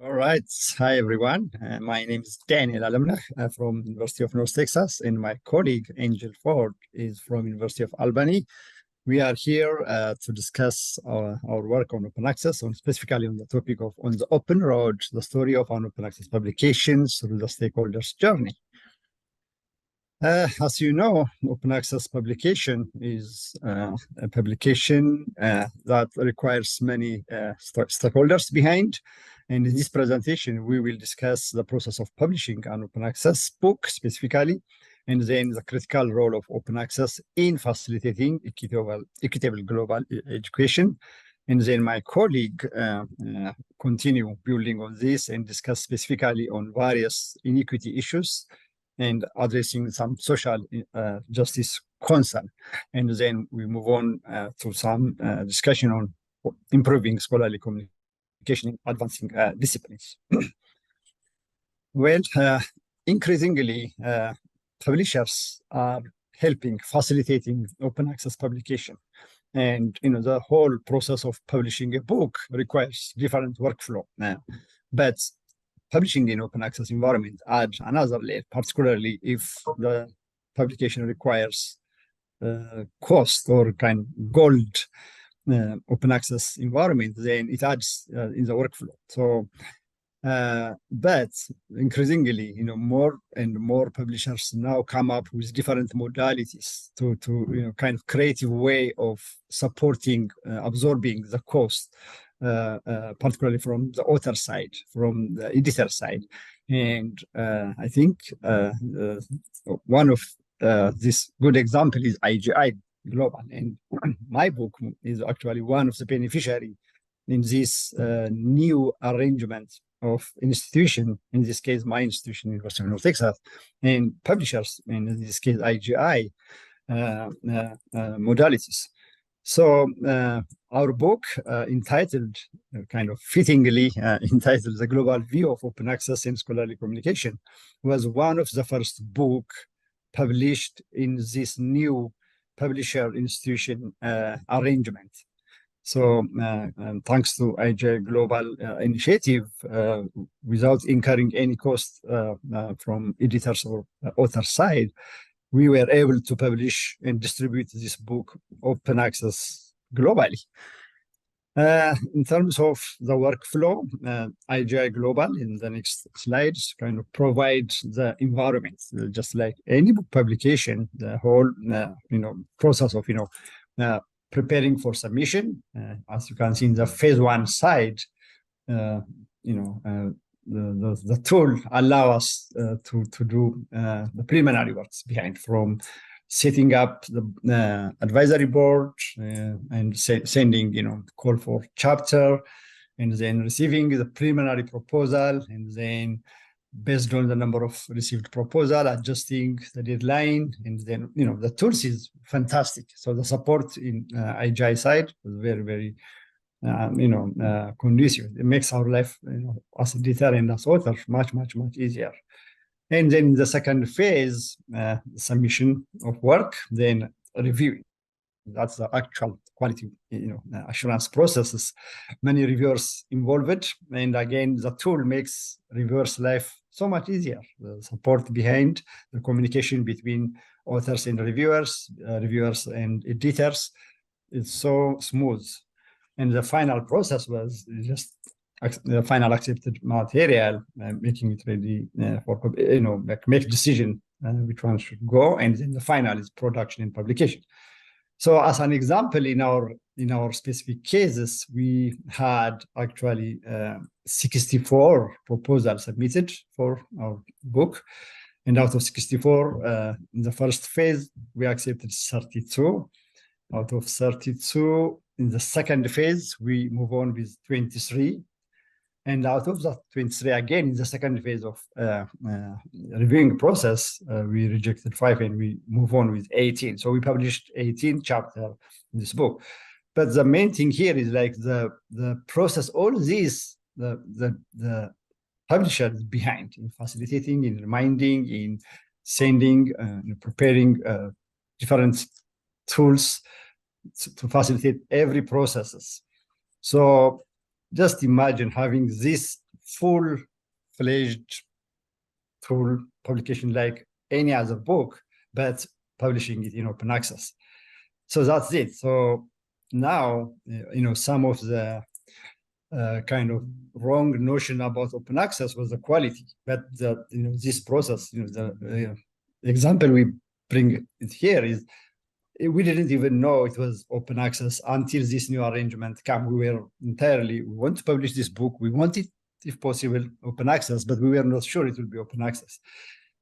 All right. Hi, everyone. My name is Daniel Alamnah from University of North Texas, and my colleague Angel Ford is from University of Albany. We are here to discuss our work on open access, specifically on the topic of On the Open Road, the story of an open access publications through the stakeholders' journey. As you know, open access publication is a publication that requires many stakeholders behind. And in this presentation, we will discuss the process of publishing an open access book specifically, and then the critical role of open access in facilitating equitable global education. And then my colleague continue building on this and discuss specifically on various inequity issues and addressing some social justice concern. And then we move on to some discussion on improving scholarly communication in advancing disciplines. Well, increasingly, publishers are helping facilitating open access publication. And the whole process of publishing a book requires different workflow now. But publishing in open access environment adds another layer, particularly if the publication requires cost or kind of gold open access environment, then it adds in the workflow. So, but increasingly, more and more publishers now come up with different modalities to kind of creative way of supporting, absorbing the cost, particularly from the author side, from the editor side. And I think one of this good example is IGI Global, and my book is actually one of the beneficiaries in this new arrangement of institution, in this case, my institution, University of North Texas, and publishers, and in this case, IGI modalities. So our book entitled, kind of fittingly entitled The Global View of Open Access in Scholarly Communication, was one of the first book published in this new publisher institution arrangement. So thanks to IGI Global initiative, without incurring any cost from editors or author side, we were able to publish and distribute this book open access globally. In terms of the workflow, IGI Global, in the next slides, kind of provides the environment, just like any book publication, the whole process of preparing for submission. As you can see in the phase one side, the tool allow us to do the preliminary works behind, from setting up the advisory board and sending call for chapter, and then receiving the preliminary proposal, and then based on the number of received proposal, adjusting the deadline, and then the tools is fantastic. So the support in IGI side was very, very conducive. It makes our life, as editor and as author, much, much, much easier. And then the second phase, submission of work, then reviewing. That's the actual quality, assurance processes. Many reviewers involved, and again, the tool makes reviewers' life so much easier. The support behind the communication between authors and reviewers, reviewers and editors, is so smooth. And the final process was just the final accepted material, making it ready for, make decision which one should go, and then the final is production and publication. So, as an example, in our specific cases, we had actually 64 proposals submitted for our book, and out of 64, in the first phase, we accepted 32. Out of 32, in the second phase, we move on with 23. And out of that 23, again, in the second phase of reviewing process, we rejected 5 and we move on with 18. So we published 18 chapters in this book. But the main thing here is like the process, all these, the publisher is behind in facilitating, in reminding, in sending, preparing different tools to facilitate every processes. So just imagine having this full-fledged full publication like any other book, but publishing it in open access. So that's it. So now, some of the kind of wrong notion about open access was the quality, but this process, the example we bring it here is we didn't even know it was open access until this new arrangement came. We want to publish this book. We want it, if possible, open access, but we were not sure it will be open access.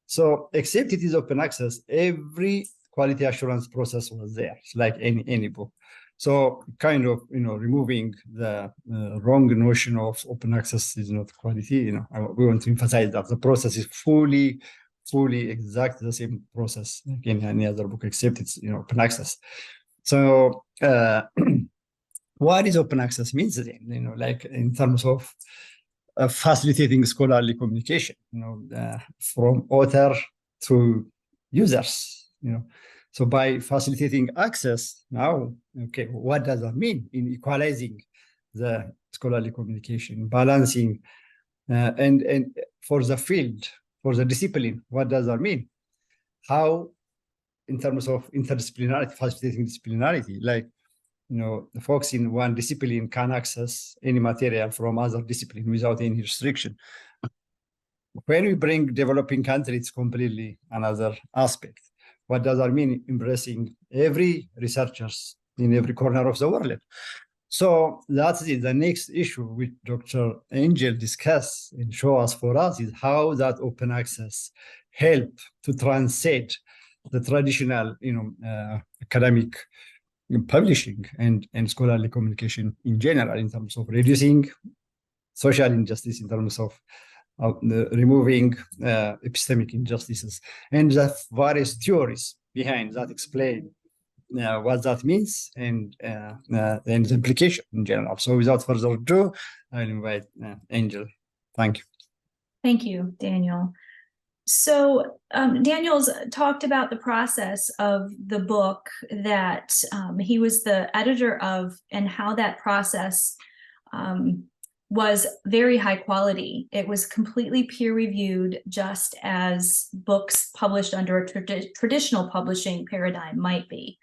So except it is open access, every quality assurance process was there. It's like any book. So kind of, removing the wrong notion of open access is not quality. We want to emphasize that the process is fully exactly the same process like in any other book, except it's open access. So what is open access means then? Like in terms of facilitating scholarly communication, from author to users, So by facilitating access now, okay, what does that mean in equalizing the scholarly communication, balancing, and for the field, for the discipline, what does that mean? How, in terms of interdisciplinarity, facilitating disciplinarity, like, the folks in one discipline can access any material from other discipline without any restriction. When we bring developing countries, it's completely another aspect. What does that mean? Embracing every researchers in every corner of the world. So that's it. The next issue which Dr. Angel discussed and show us for us is how that open access help to transcend the traditional, academic publishing and scholarly communication in general, in terms of reducing social injustice, in terms of removing epistemic injustices, and the various theories behind that explain what that means and the implication in general. So without further ado, I'll invite Angel. Thank you. Thank you, Daniel. So Daniel's talked about the process of the book that he was the editor of, and how that process was very high quality. It was completely peer-reviewed, just as books published under a traditional publishing paradigm might be.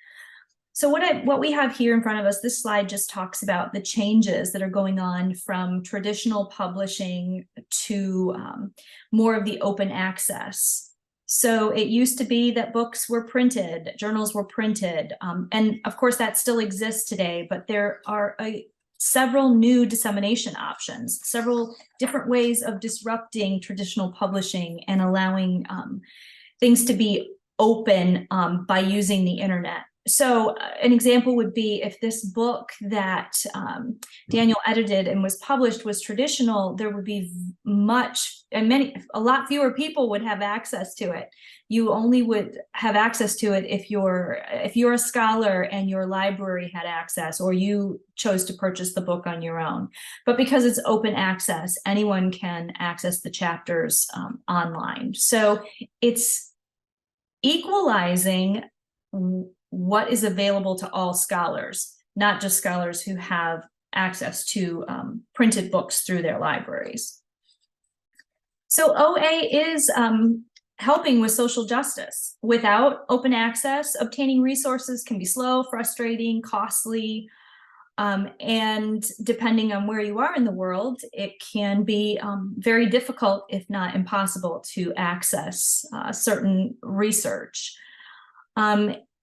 So what we have here in front of us, this slide just talks about the changes that are going on from traditional publishing to more of the open access. So it used to be that books were printed, journals were printed, and of course that still exists today, but there are several new dissemination options, several different ways of disrupting traditional publishing and allowing things to be open by using the internet. So an example would be if this book that Daniel edited and was published was traditional, there would be a lot fewer people would have access to it. You only would have access to it if you're a scholar and your library had access, or you chose to purchase the book on your own. But because it's open access, anyone can access the chapters online. So it's equalizing what is available to all scholars, not just scholars who have access to printed books through their libraries. So OA is helping with social justice. Without open access, obtaining resources can be slow, frustrating, costly, and depending on where you are in the world, it can be very difficult, if not impossible, to access certain research.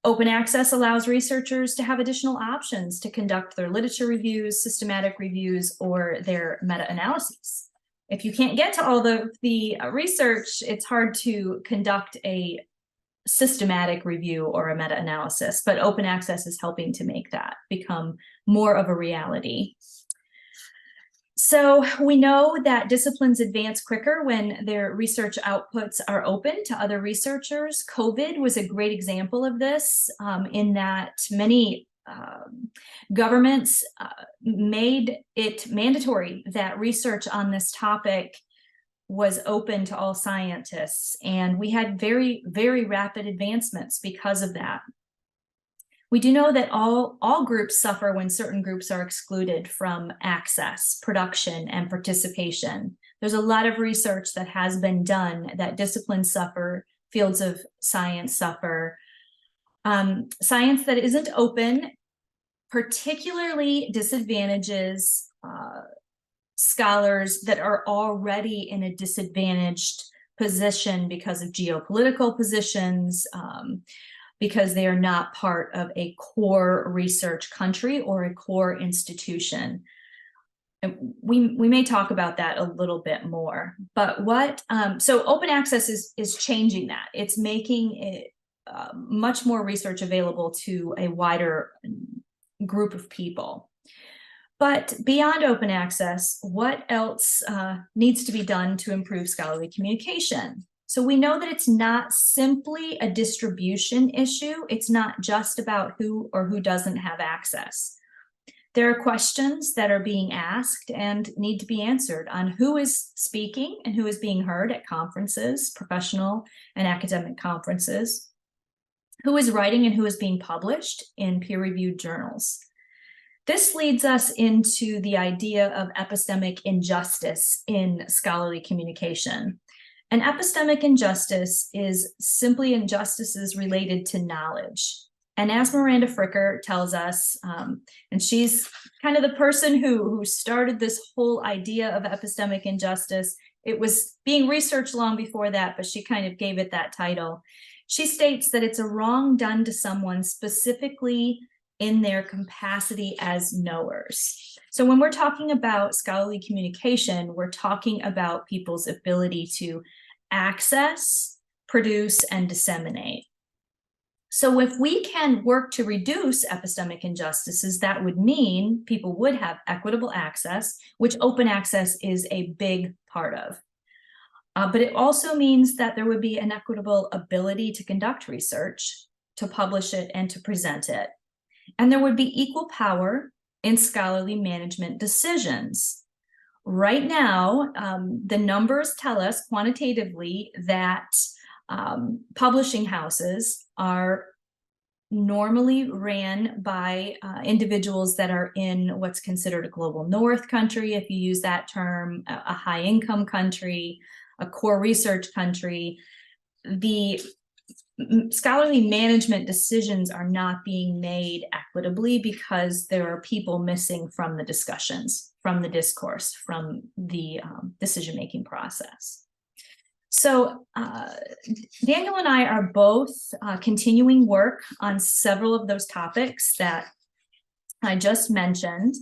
Open access allows researchers to have additional options to conduct their literature reviews, systematic reviews, or their meta-analyses. If you can't get to all the research, it's hard to conduct a systematic review or a meta-analysis, but open access is helping to make that become more of a reality. So we know that disciplines advance quicker when their research outputs are open to other researchers. COVID was a great example of this, in that many governments made it mandatory that research on this topic was open to all scientists. And we had very, very rapid advancements because of that. We do know that all groups suffer when certain groups are excluded from access, production, and participation. There's a lot of research that has been done that disciplines suffer, fields of science suffer. Science that isn't open particularly disadvantages scholars that are already in a disadvantaged position because of geopolitical positions, because they are not part of a core research country or a core institution. And we may talk about that a little bit more, but so open access is changing that. It's making it much more research available to a wider group of people. But beyond open access, what else needs to be done to improve scholarly communication? So we know that it's not simply a distribution issue. It's not just about who or who doesn't have access. There are questions that are being asked and need to be answered on who is speaking and who is being heard at conferences, professional and academic conferences, who is writing and who is being published in peer-reviewed journals. This leads us into the idea of epistemic injustice in scholarly communication. An epistemic injustice is simply injustices related to knowledge. And as Miranda Fricker tells us, and she's kind of the person who started this whole idea of epistemic injustice. It was being researched long before that, but she kind of gave it that title. She states that it's a wrong done to someone specifically in their capacity as knowers. So when we're talking about scholarly communication, we're talking about people's ability to access, produce, and disseminate. So if we can work to reduce epistemic injustices, that would mean people would have equitable access, which open access is a big part of. But it also means that there would be an equitable ability to conduct research, to publish it, and to present it. And there would be equal power in scholarly management decisions. Right now, the numbers tell us quantitatively that publishing houses are normally ran by individuals that are in what's considered a global north country, if you use that term, a high income country, a core research country. The scholarly management decisions are not being made equitably because there are people missing from the discussions, from the discourse, from the decision-making process. So Daniel and I are both continuing work on several of those topics that I just mentioned,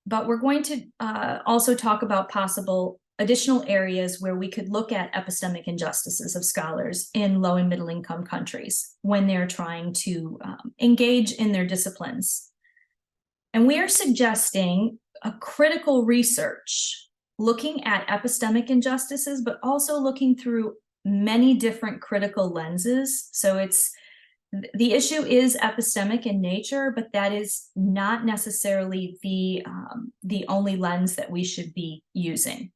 but we're going to also talk about possible additional areas where we could look at epistemic injustices of scholars in low and middle income countries when they're trying to engage in their disciplines. And we are suggesting a critical research looking at epistemic injustices, but also looking through many different critical lenses. So the issue is epistemic in nature, but that is not necessarily the only lens that we should be using.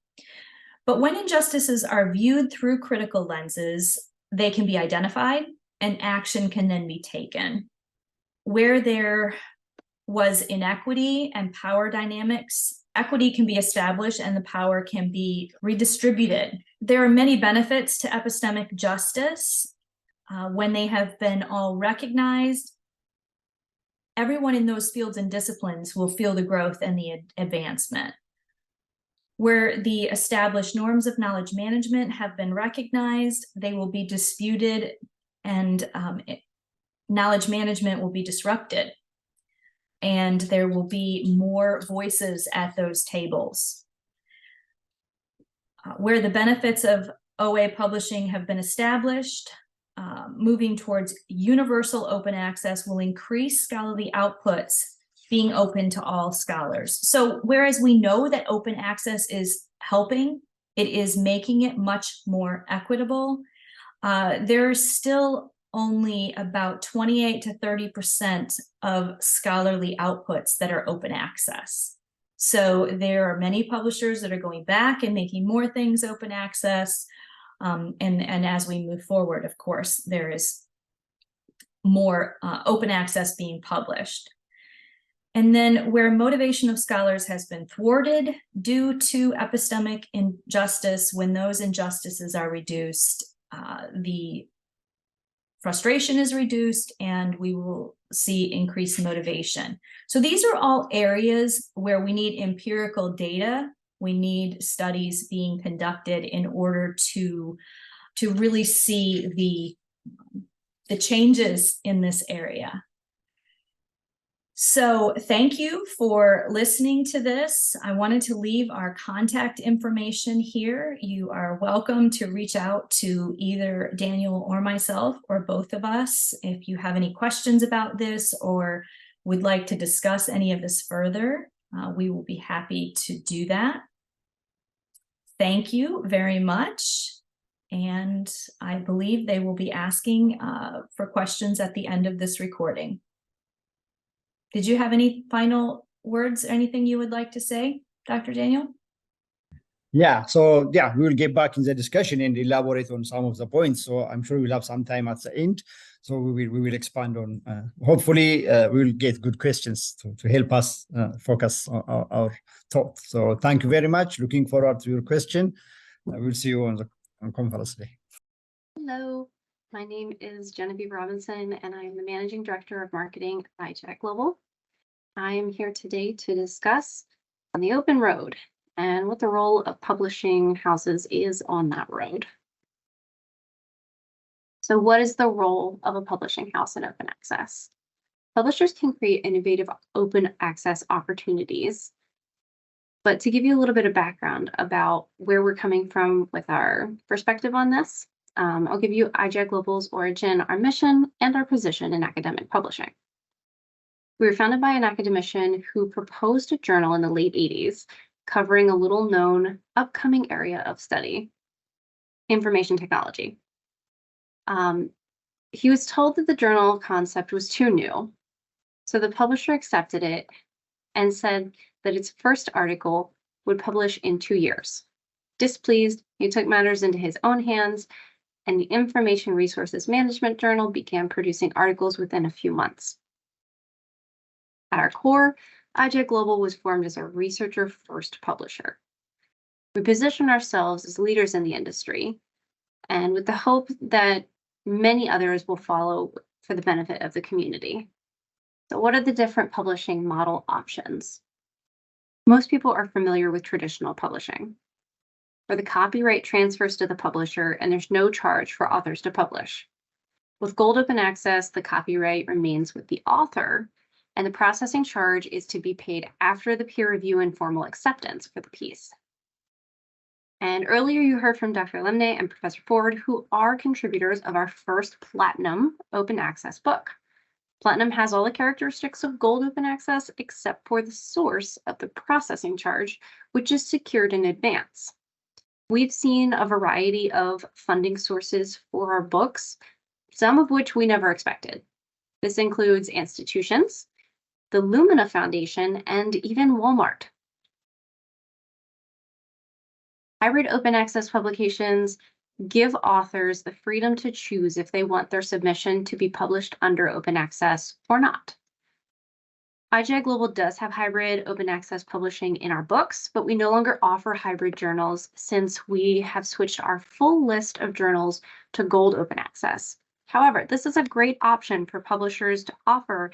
But when injustices are viewed through critical lenses, they can be identified and action can then be taken. Where there was inequity and power dynamics, equity can be established and the power can be redistributed. There are many benefits to epistemic justice when they have been all recognized. Everyone in those fields and disciplines will feel the growth and the advancement. Where the established norms of knowledge management have been recognized, they will be disputed and knowledge management will be disrupted. And there will be more voices at those tables. Where the benefits of OA publishing have been established, moving towards universal open access will increase scholarly outputs being open to all scholars. So whereas we know that open access is helping, it is making it much more equitable. There's still only about 28 to 30% of scholarly outputs that are open access. So there are many publishers that are going back and making more things open access. And as we move forward, of course, there is more open access being published. And then where motivation of scholars has been thwarted due to epistemic injustice, when those injustices are reduced, the frustration is reduced and we will see increased motivation. So these are all areas where we need empirical data. We need studies being conducted in order to really see the changes in this area. So thank you for listening to this. I wanted to leave our contact information here. You are welcome to reach out to either Daniel or myself or both of us if you have any questions about this or would like to discuss any of this further. We will be happy to do that. Thank you very much. And I believe they will be asking for questions at the end of this recording. Did you have any final words, anything you would like to say, Dr. Daniel? Yeah, so yeah, we will get back in the discussion and elaborate on some of the points. So I'm sure we'll have some time at the end. So we will expand on, hopefully we will get good questions to help us focus on our thought. So thank you very much. Looking forward to your question. We'll see you on the conference day. Hello, my name is Genevieve Robinson, and I'm the Managing Director of Marketing at iJack Global. I am here today to discuss on the open road and what the role of publishing houses is on that road. So what is the role of a publishing house in open access? Publishers can create innovative open access opportunities. But to give you a little bit of background about where we're coming from with our perspective on this, I'll give you iJack Global's origin, our mission, and our position in academic publishing. We were founded by an academician who proposed a journal in the late 80s covering a little known upcoming area of study, information technology. He was told that the journal concept was too new, so the publisher accepted it and said that its first article would publish in 2 years. Displeased, he took matters into his own hands, and the Information Resources Management Journal began producing articles within a few months. At our core, iJack Global was formed as a researcher-first publisher. We position ourselves as leaders in the industry, and with the hope that many others will follow for the benefit of the community. So what are the different publishing model options? Most people are familiar with traditional publishing, where the copyright transfers to the publisher and there's no charge for authors to publish. With Gold Open Access, the copyright remains with the author, and the processing charge is to be paid after the peer review and formal acceptance for the piece. And earlier you heard from Dr. Lemne and Professor Ford, who are contributors of our first Platinum Open Access book. Platinum has all the characteristics of Gold Open Access except for the source of the processing charge, which is secured in advance. We've seen a variety of funding sources for our books, some of which we never expected. This includes institutions, the Lumina Foundation, and even Walmart. Hybrid open access publications give authors the freedom to choose if they want their submission to be published under open access or not. iJack Global does have hybrid open access publishing in our books, but we no longer offer hybrid journals since we have switched our full list of journals to Gold Open Access. However, this is a great option for publishers to offer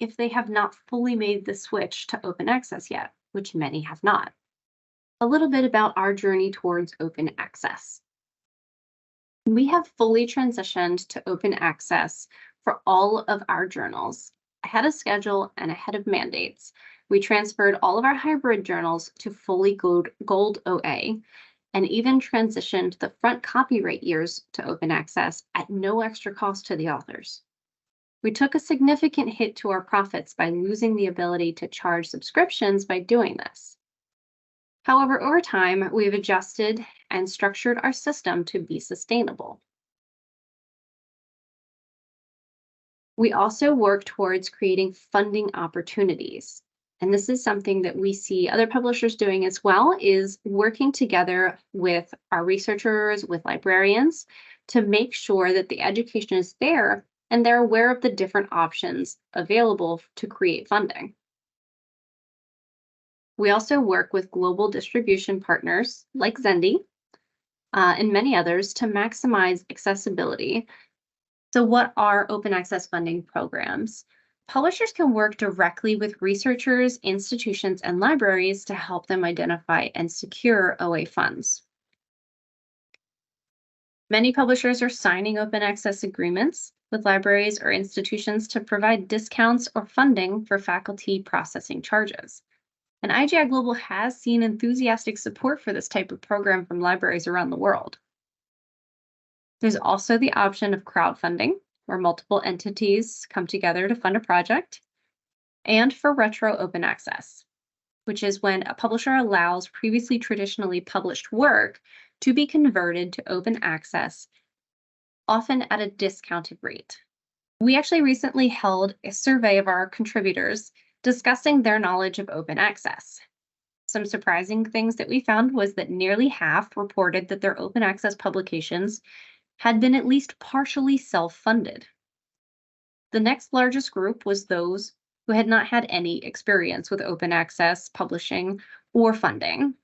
if they have not fully made the switch to open access yet, which many have not. A little bit about our journey towards open access. We have fully transitioned to open access for all of our journals. Ahead of schedule and ahead of mandates, we transferred all of our hybrid journals to fully Gold OA and even transitioned the front copyright years to open access at no extra cost to the authors. We took a significant hit to our profits by losing the ability to charge subscriptions by doing this. However, over time, we've adjusted and structured our system to be sustainable. We also work towards creating funding opportunities. And this is something that we see other publishers doing as well, is working together with our researchers, with librarians, to make sure that the education is there and they're aware of the different options available to create funding. We also work with global distribution partners like Zendy and many others to maximize accessibility. So what are open access funding programs? Publishers can work directly with researchers, institutions, and libraries to help them identify and secure OA funds. Many publishers are signing open access agreements with libraries or institutions to provide discounts or funding for faculty processing charges. And IGI Global has seen enthusiastic support for this type of program from libraries around the world. There's also the option of crowdfunding, where multiple entities come together to fund a project, and for retro open access, which is when a publisher allows previously traditionally published work to be converted to open access, often at a discounted rate. We actually recently held a survey of our contributors discussing their knowledge of open access. Some surprising things that we found was that nearly half reported that their open access publications had been at least partially self-funded. The next largest group was those who had not had any experience with open access publishing or funding.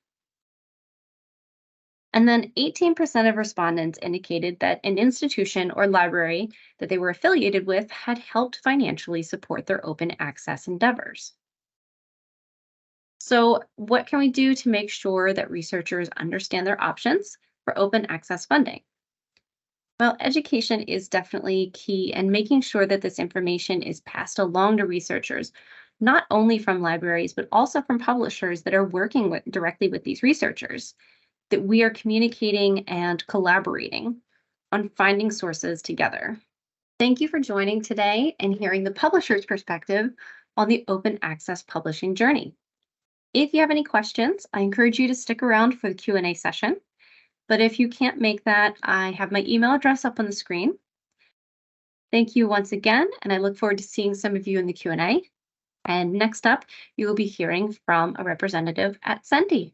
And then 18% of respondents indicated that an institution or library that they were affiliated with had helped financially support their open access endeavors. So, what can we do to make sure that researchers understand their options for open access funding? Well, education is definitely key, and making sure that this information is passed along to researchers, not only from libraries, but also from publishers that are working directly with these researchers, that we are communicating and collaborating on finding sources together. Thank you for joining today and hearing the publisher's perspective on the open access publishing journey. If you have any questions, I encourage you to stick around for the Q&A session. But if you can't make that, I have my email address up on the screen. Thank you once again, and I look forward to seeing some of you in the Q&A. And next up, you will be hearing from a representative at Zendy.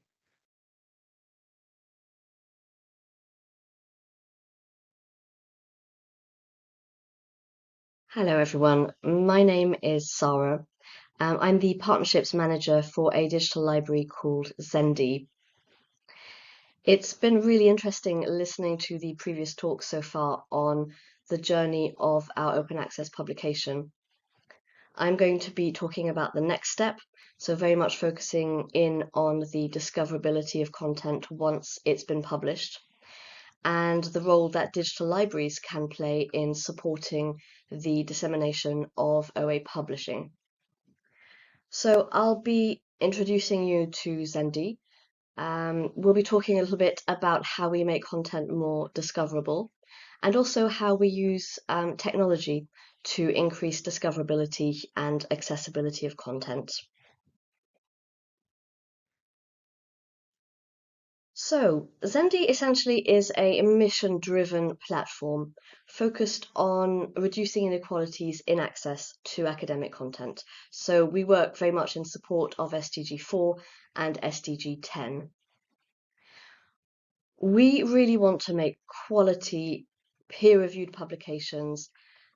Hello everyone, my name is Sarah. I'm the Partnerships Manager for a digital library called Zendy. It's been really interesting listening to the previous talks so far on the journey of our open access publication. I'm going to be talking about the next step, so very much focusing in on the discoverability of content once it's been published, and the role that digital libraries can play in supporting the dissemination of OA publishing. So I'll be introducing you to Zendy. We'll be talking a little bit about how we make content more discoverable, and also how we use technology to increase discoverability and accessibility of content. So, Zendy essentially is a mission-driven platform focused on reducing inequalities in access to academic content. So we work very much in support of SDG 4 and SDG 10. We really want to make quality, peer-reviewed publications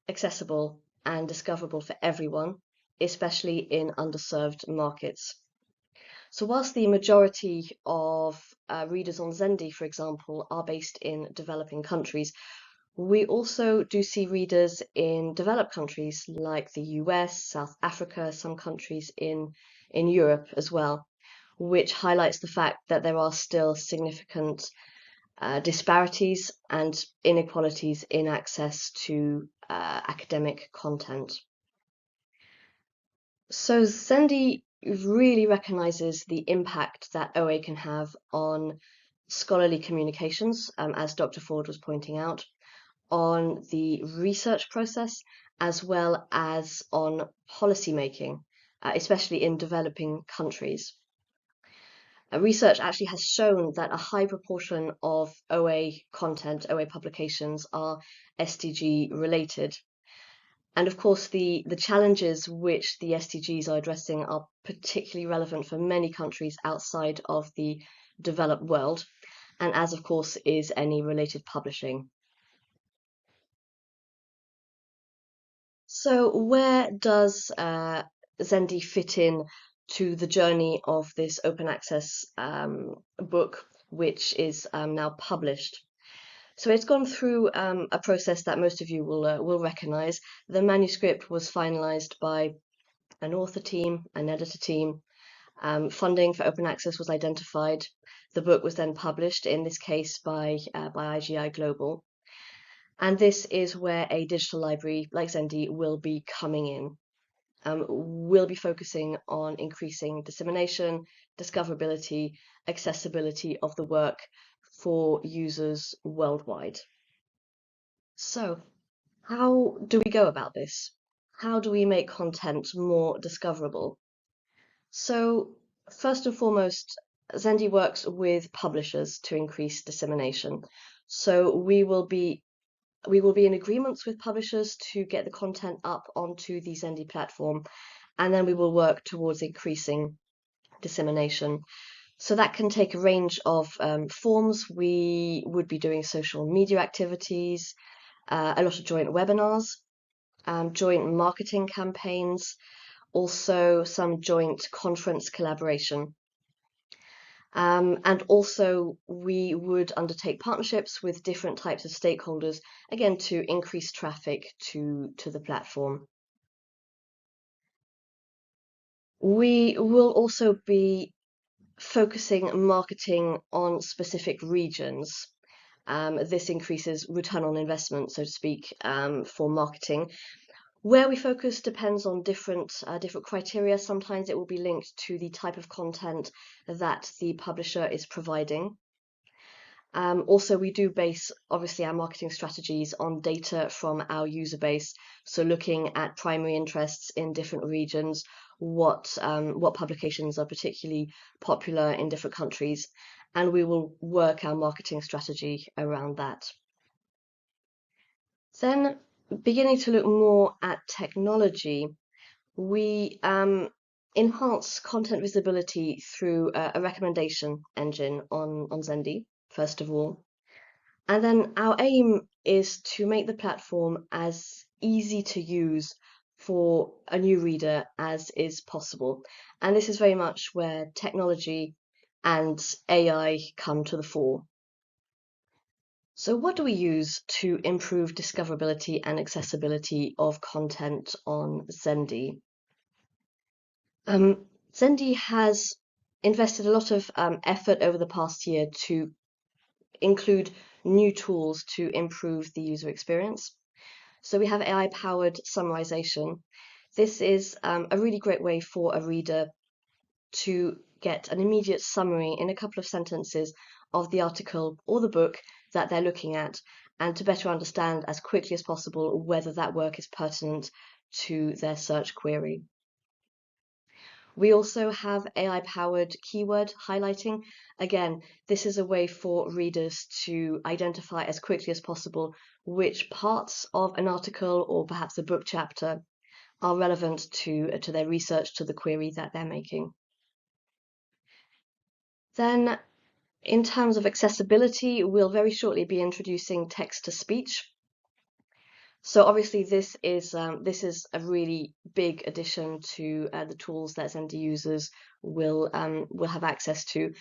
accessible and discoverable for everyone, especially in underserved markets. So whilst the majority of readers on Zendy, for example, are based in developing countries, we also do see readers in developed countries like the US, South Africa, some countries in Europe as well, which highlights the fact that there are still significant disparities and inequalities in access to academic content. So Zendy really recognizes the impact that OA can have on scholarly communications, as Dr. Ford was pointing out, on the research process, as well as on policy making, especially in developing countries. Research actually has shown that a high proportion of OA content, OA publications, are SDG related. And of course, the challenges which the SDGs are addressing are particularly relevant for many countries outside of the developed world, and as of course is any related publishing. So where does Zendy fit in to the journey of this open access book, which is now published. So it's gone through a process that most of you will recognize. The manuscript was finalized by an author team, an editor team. Funding for open access was identified. The book was then published, in this case by IGI Global. And this is where a digital library like Zendi will be coming in. We'll be focusing on increasing dissemination, discoverability, accessibility of the work for users worldwide. So, how do we go about this? How do we make content more discoverable? So, first and foremost, Zendi works with publishers to increase dissemination. So we will be in agreements with publishers to get the content up onto the Zendi platform, and then we will work towards increasing dissemination. So that can take a range of forms. We would be doing social media activities, a lot of joint webinars, joint marketing campaigns, also some joint conference collaboration. And also we would undertake partnerships with different types of stakeholders, again, to increase traffic to the platform. We will also be focusing marketing on specific regions. This increases return on investment, so to speak, for marketing. Where we focus depends on different criteria. Sometimes it will be linked to the type of content that the publisher is providing. Also, we do base, obviously, our marketing strategies on data from our user base. So looking at primary interests in different regions, what publications are particularly popular in different countries, and we will work our marketing strategy around that. Then, beginning to look more at technology, we enhance content visibility through a recommendation engine on Zendi, first of all. And then our aim is to make the platform as easy to use for a new reader as is possible. And this is very much where technology and AI come to the fore. So what do we use to improve discoverability and accessibility of content on Zendi? Zendi has invested a lot of effort over the past year to include new tools to improve the user experience. So we have AI-powered summarization. This is a really great way for a reader to get an immediate summary in a couple of sentences of the article or the book that they're looking at, and to better understand as quickly as possible whether that work is pertinent to their search query. We also have AI-powered keyword highlighting. Again, this is a way for readers to identify as quickly as possible which parts of an article or perhaps a book chapter are relevant to their research, to the query that they're making. Then, in terms of accessibility, we'll very shortly be introducing text-to-speech. So obviously this is a really big addition to the tools that Zendi users will have access to.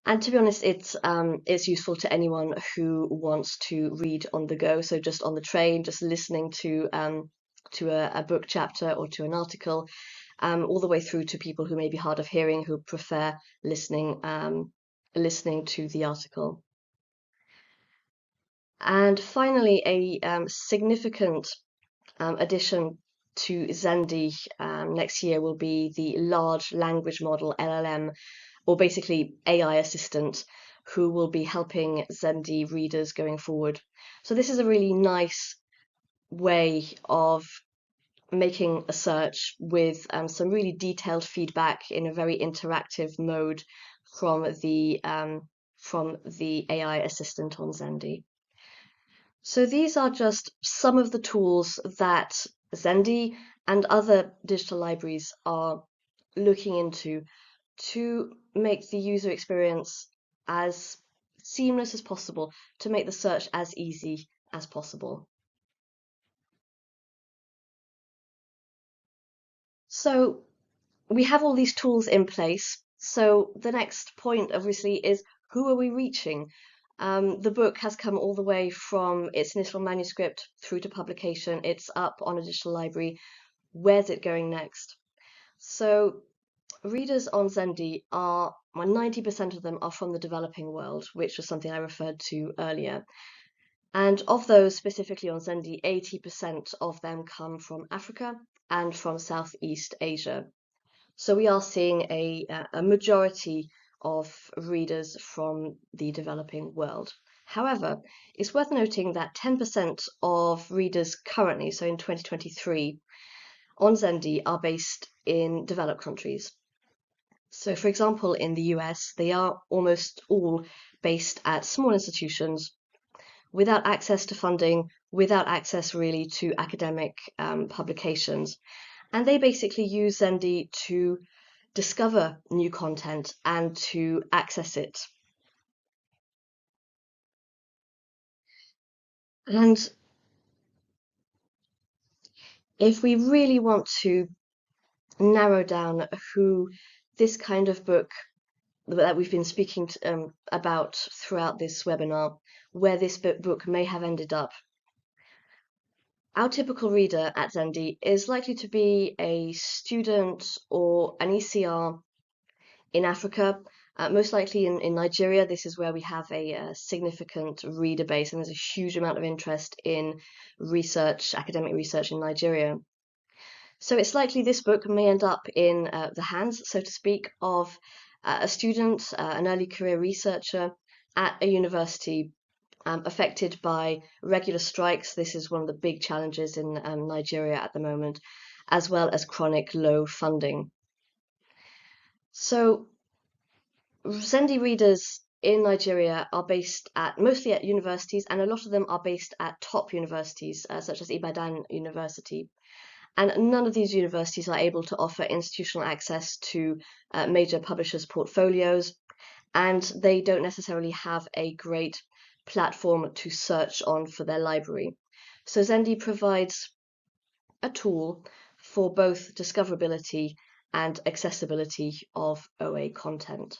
And to be honest, it's useful to anyone who wants to read on the go. So just on the train, just listening to a book chapter or to an article, all the way through to people who may be hard of hearing, who prefer listening to the article. And finally, a significant addition to Zendi next year will be the large language model, LLM, or basically AI assistant, who will be helping Zendi readers going forward. So this is a really nice way of making a search with some really detailed feedback in a very interactive mode from the AI assistant on Zendi. So these are just some of the tools that Zendi and other digital libraries are looking into to make the user experience as seamless as possible, to make the search as easy as possible. So we have all these tools in place. So the next point, obviously, is who are we reaching? The book has come all the way from its initial manuscript through to publication. It's up on a digital library. Where's it going next? So readers on Zendi are, well, 90% of them are from the developing world, which was something I referred to earlier. And of those specifically on Zendi, 80% of them come from Africa and from Southeast Asia. So we are seeing a majority of readers from the developing world. However, it's worth noting that 10% of readers currently, so in 2023, on Zendi are based in developed countries. So for example, in the US, they are almost all based at small institutions without access to funding, without access really to academic publications. And they basically use Zendi to discover new content and to access it. And if we really want to narrow down who this kind of book that we've been speaking about throughout this webinar, where this book may have ended up, our typical reader at Zendi is likely to be a student or an ECR in Africa, most likely in Nigeria. This is where we have a significant reader base, and there's a huge amount of interest in research, academic research in Nigeria. So it's likely this book may end up in the hands, so to speak, of a student, an early career researcher at a university affected by regular strikes. This is one of the big challenges in Nigeria at the moment, as well as chronic low funding. So Zendi readers in Nigeria are based mostly at universities, and a lot of them are based at top universities, such as Ibadan University. And none of these universities are able to offer institutional access to major publishers' portfolios, and they don't necessarily have a great platform to search on for their library. So Zendi provides a tool for both discoverability and accessibility of OA content.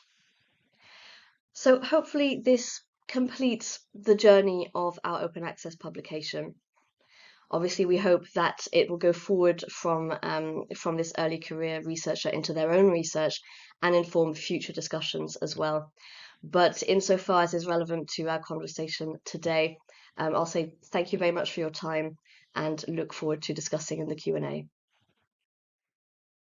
So hopefully this completes the journey of our open access publication. Obviously, we hope that it will go forward from this early career researcher into their own research and inform future discussions as well. But insofar as is relevant to our conversation today, I'll say thank you very much for your time and look forward to discussing in the Q&A.